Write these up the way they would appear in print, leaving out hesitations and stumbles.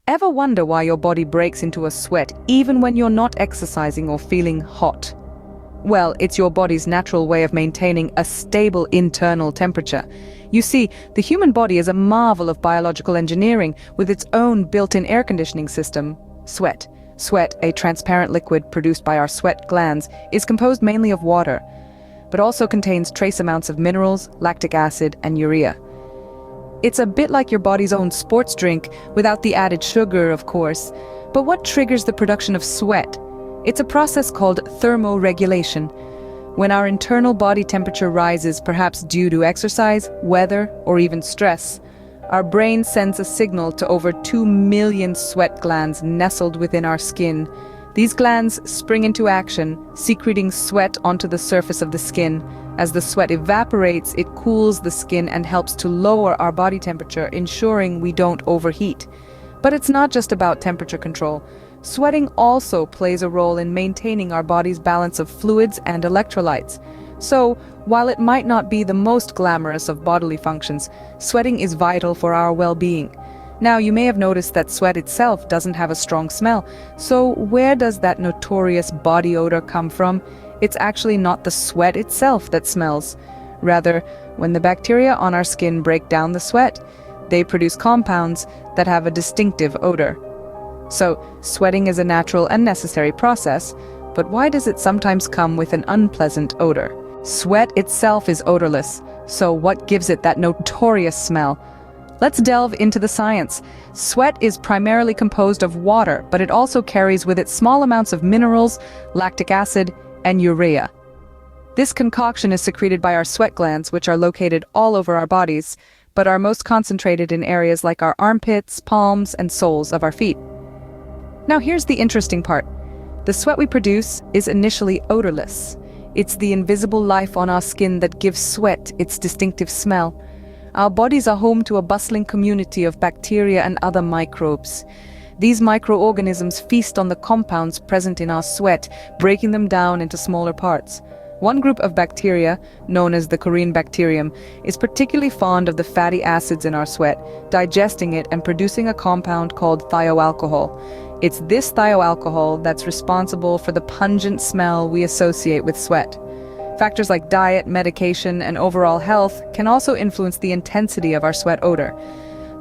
Ever wonder why your body breaks into a sweat even when you're not exercising or feeling hot? Well, it's your body's natural way of maintaining a stable internal temperature. You see, the human body is a marvel of biological engineering with its own built-in air conditioning system, sweat. Sweat, a transparent liquid produced by our sweat glands, is composed mainly of water, but also contains trace amounts of minerals, lactic acid, and urea. It's a bit like your body's own sports drink, without the added sugar, of course. But what triggers the production of sweat? It's a process called thermoregulation. When our internal body temperature rises, perhaps due to exercise, weather, or even stress, our brain sends a signal to over 2 million sweat glands nestled within our skin. These glands spring into action, secreting sweat onto the surface of the skin. As the sweat evaporates, it cools the skin and helps to lower our body temperature, ensuring we don't overheat. But it's not just about temperature control. Sweating also plays a role in maintaining our body's balance of fluids and electrolytes. So, while it might not be the most glamorous of bodily functions, sweating is vital for our well-being. Now, you may have noticed that sweat itself doesn't have a strong smell. So, where does that notorious body odor come from? It's actually not the sweat itself that smells. Rather, when the bacteria on our skin break down the sweat, they produce compounds that have a distinctive odor. So, sweating is a natural and necessary process, but why does it sometimes come with an unpleasant odor? Sweat itself is odorless, so what gives it that notorious smell? Let's delve into the science. Sweat is primarily composed of water, but it also carries with it small amounts of minerals, lactic acid, and urea. This concoction is secreted by our sweat glands, which are located all over our bodies, but are most concentrated in areas like our armpits, palms, and soles of our feet. Now here's the interesting part. The sweat we produce is initially odorless. It's the invisible life on our skin that gives sweat its distinctive smell. Our bodies are home to a bustling community of bacteria and other microbes. These microorganisms feast on the compounds present in our sweat, breaking them down into smaller parts. One group of bacteria, known as the Korean bacterium, is particularly fond of the fatty acids in our sweat, digesting it and producing a compound called thioalcohol. It's this thioalcohol that's responsible for the pungent smell we associate with sweat. Factors like diet, medication, and overall health can also influence the intensity of our sweat odor.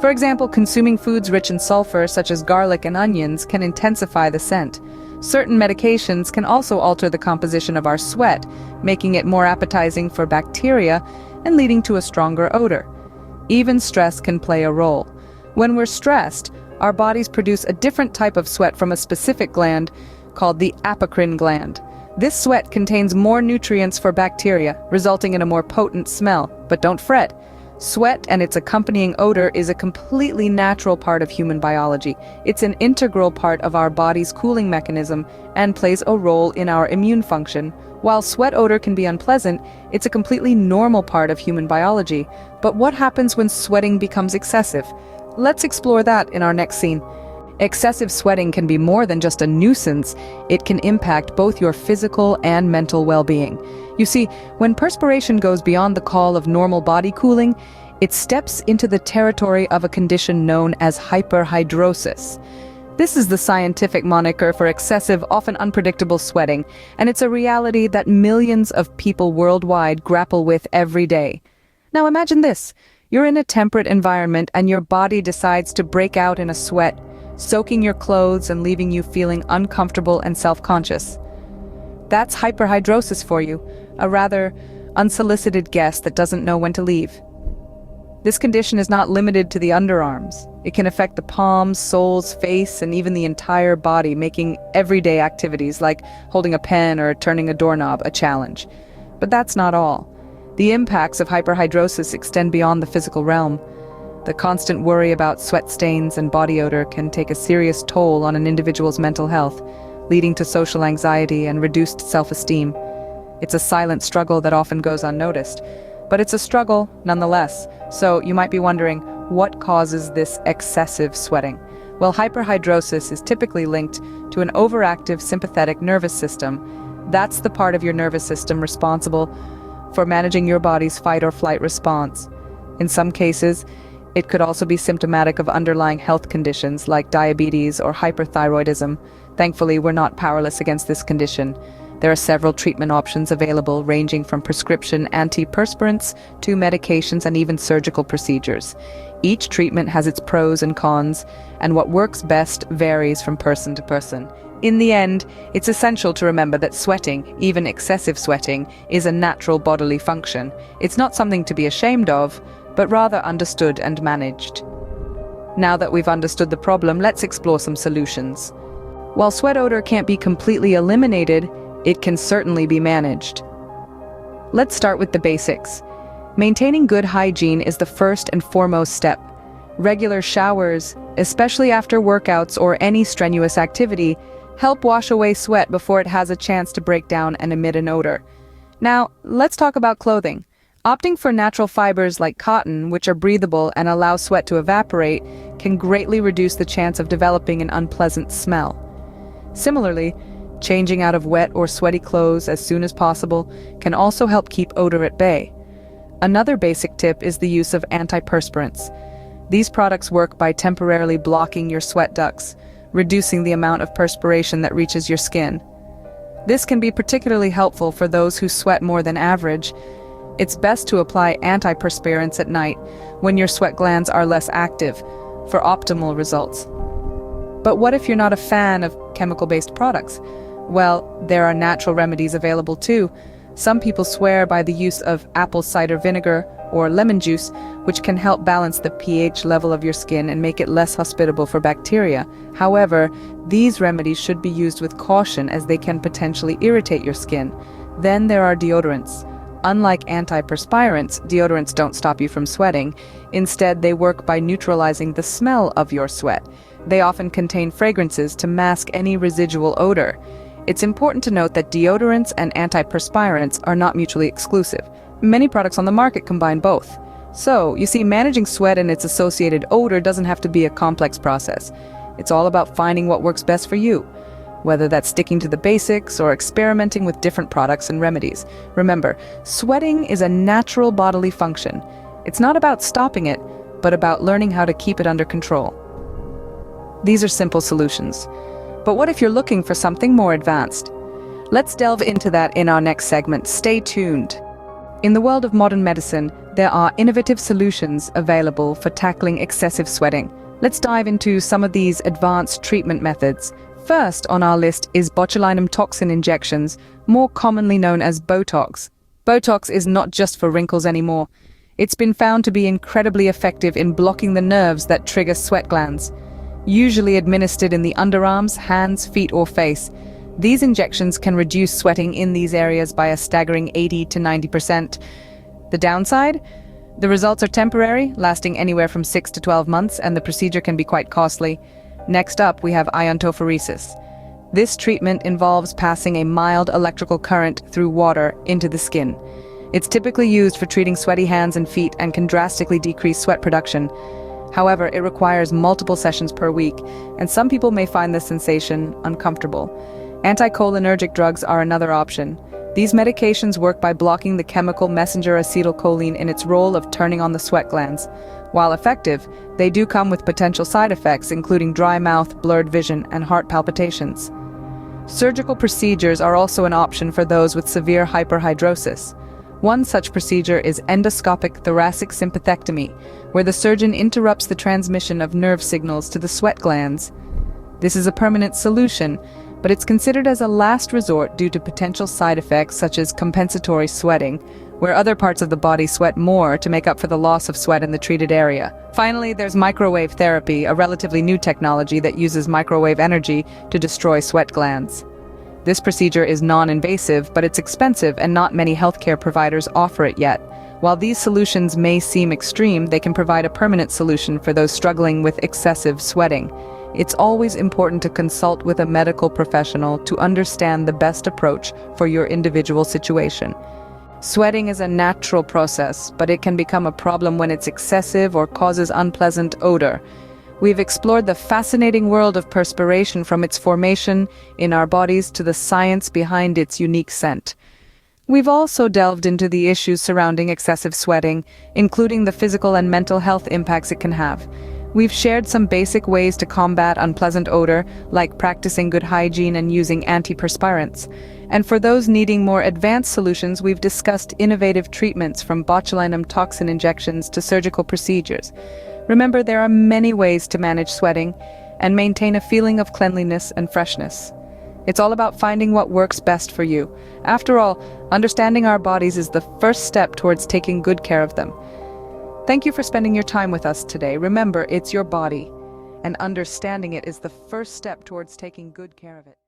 For example, consuming foods rich in sulfur, such as garlic and onions, can intensify the scent. Certain medications can also alter the composition of our sweat, making it more appetizing for bacteria and leading to a stronger odor. Even stress can play a role. When we're stressed, our bodies produce a different type of sweat from a specific gland called the apocrine gland. This sweat contains more nutrients for bacteria, resulting in a more potent smell. But don't fret. Sweat and its accompanying odor is a completely natural part of human biology. It's an integral part of our body's cooling mechanism and plays a role in our immune function. While sweat odor can be unpleasant, it's a completely normal part of human biology. But what happens when sweating becomes excessive? Let's explore that in our next scene. Excessive sweating can be more than just a nuisance. It can impact both your physical and mental well-being. You see, when perspiration goes beyond the call of normal body cooling, it steps into the territory of a condition known as hyperhydrosis. This is the scientific moniker for excessive, often unpredictable sweating, and it's a reality that millions of people worldwide grapple with every day. Now imagine this. You're in a temperate environment and your body decides to break out in a sweat, soaking your clothes and leaving you feeling uncomfortable and self-conscious. That's hyperhydrosis for you, a rather unsolicited guest that doesn't know when to leave. This condition is not limited to the underarms. It can affect the palms, soles, face, and even the entire body, making everyday activities like holding a pen or turning a doorknob a challenge. But that's not all. The impacts of hyperhidrosis extend beyond the physical realm. The constant worry about sweat stains and body odor can take a serious toll on an individual's mental health, leading to social anxiety and reduced self-esteem. It's a silent struggle that often goes unnoticed, but it's a struggle nonetheless. So you might be wondering, what causes this excessive sweating? Well, hyperhidrosis is typically linked to an overactive sympathetic nervous system. That's the part of your nervous system responsible for managing your body's fight or flight response. In some cases, It could also be symptomatic of underlying health conditions like diabetes or hyperthyroidism. Thankfully, we're not powerless against this condition. There are several treatment options available, ranging from prescription antiperspirants to medications and even surgical procedures. Each treatment has its pros and cons, and what works best varies from person to person. In the end, it's essential to remember that sweating, even excessive sweating, is a natural bodily function. It's not something to be ashamed of, but rather understood and managed. Now that we've understood the problem, let's explore some solutions. While sweat odor can't be completely eliminated, it can certainly be managed. Let's start with the basics. Maintaining good hygiene is the first and foremost step. Regular showers, especially after workouts or any strenuous activity, help wash away sweat before it has a chance to break down and emit an odor. Now, let's talk about clothing. Opting for natural fibers like cotton, which are breathable and allow sweat to evaporate, can greatly reduce the chance of developing an unpleasant smell. Similarly, changing out of wet or sweaty clothes as soon as possible can also help keep odor at bay. Another basic tip is the use of antiperspirants. These products work by temporarily blocking your sweat ducts, reducing the amount of perspiration that reaches your skin. This can be particularly helpful for those who sweat more than average. It's best to apply antiperspirants at night when your sweat glands are less active for optimal results. But what if you're not a fan of chemical-based products? Well, there are natural remedies available too. Some people swear by the use of apple cider vinegar or lemon juice, which can help balance the pH level of your skin and make it less hospitable for bacteria. However, these remedies should be used with caution as they can potentially irritate your skin. Then there are deodorants. Unlike antiperspirants, deodorants don't stop you from sweating. Instead, they work by neutralizing the smell of your sweat. They often contain fragrances to mask any residual odor. It's important to note that deodorants and antiperspirants are not mutually exclusive. Many products on the market combine both. So, you see, managing sweat and its associated odor doesn't have to be a complex process. It's all about finding what works best for you, whether that's sticking to the basics or experimenting with different products and remedies. Remember, sweating is a natural bodily function. It's not about stopping it, but about learning how to keep it under control. These are simple solutions. But what if you're looking for something more advanced? Let's delve into that in our next segment. Stay tuned. In the world of modern medicine, there are innovative solutions available for tackling excessive sweating. Let's dive into some of these advanced treatment methods. First on our list is botulinum toxin injections, more commonly known as Botox. Botox is not just for wrinkles anymore. It's been found to be incredibly effective in blocking the nerves that trigger sweat glands. Usually administered in the underarms, hands, feet, or face. These injections can reduce sweating in these areas by a staggering 80 to 90%. The downside? The results are temporary, lasting anywhere from 6 to 12 months, and the procedure can be quite costly. Next up, we have antiperspirants. This treatment involves passing a mild electrical current through water into the skin. It's typically used for treating sweaty hands and feet and can drastically decrease sweat production. However, it requires multiple sessions per week, and some people may find this sensation uncomfortable. Anticholinergic drugs are another option. These medications work by blocking the chemical messenger acetylcholine in its role of turning on the sweat glands. While effective, they do come with potential side effects, including dry mouth, blurred vision, and heart palpitations. Surgical procedures are also an option for those with severe hyperhydrosis. One such procedure is endoscopic thoracic sympathectomy, where the surgeon interrupts the transmission of nerve signals to the sweat glands. This is a permanent solution, but it's considered as a last resort due to potential side effects such as compensatory sweating, where other parts of the body sweat more to make up for the loss of sweat in the treated area. Finally, there's microwave therapy, a relatively new technology that uses microwave energy to destroy sweat glands. This procedure is non-invasive, but it's expensive and not many healthcare providers offer it yet. While these solutions may seem extreme, they can provide a permanent solution for those struggling with excessive sweating. It's always important to consult with a medical professional to understand the best approach for your individual situation. Sweating is a natural process, but it can become a problem when it's excessive or causes unpleasant odor. We've explored the fascinating world of perspiration, from its formation in our bodies to the science behind its unique scent. We've also delved into the issues surrounding excessive sweating, including the physical and mental health impacts it can have. We've shared some basic ways to combat unpleasant odor, like practicing good hygiene and using antiperspirants. And for those needing more advanced solutions, we've discussed innovative treatments from botulinum toxin injections to surgical procedures. Remember, there are many ways to manage sweating and maintain a feeling of cleanliness and freshness. It's all about finding what works best for you. After all, understanding our bodies is the first step towards taking good care of them. Thank you for spending your time with us today. Remember, it's your body, and understanding it is the first step towards taking good care of it.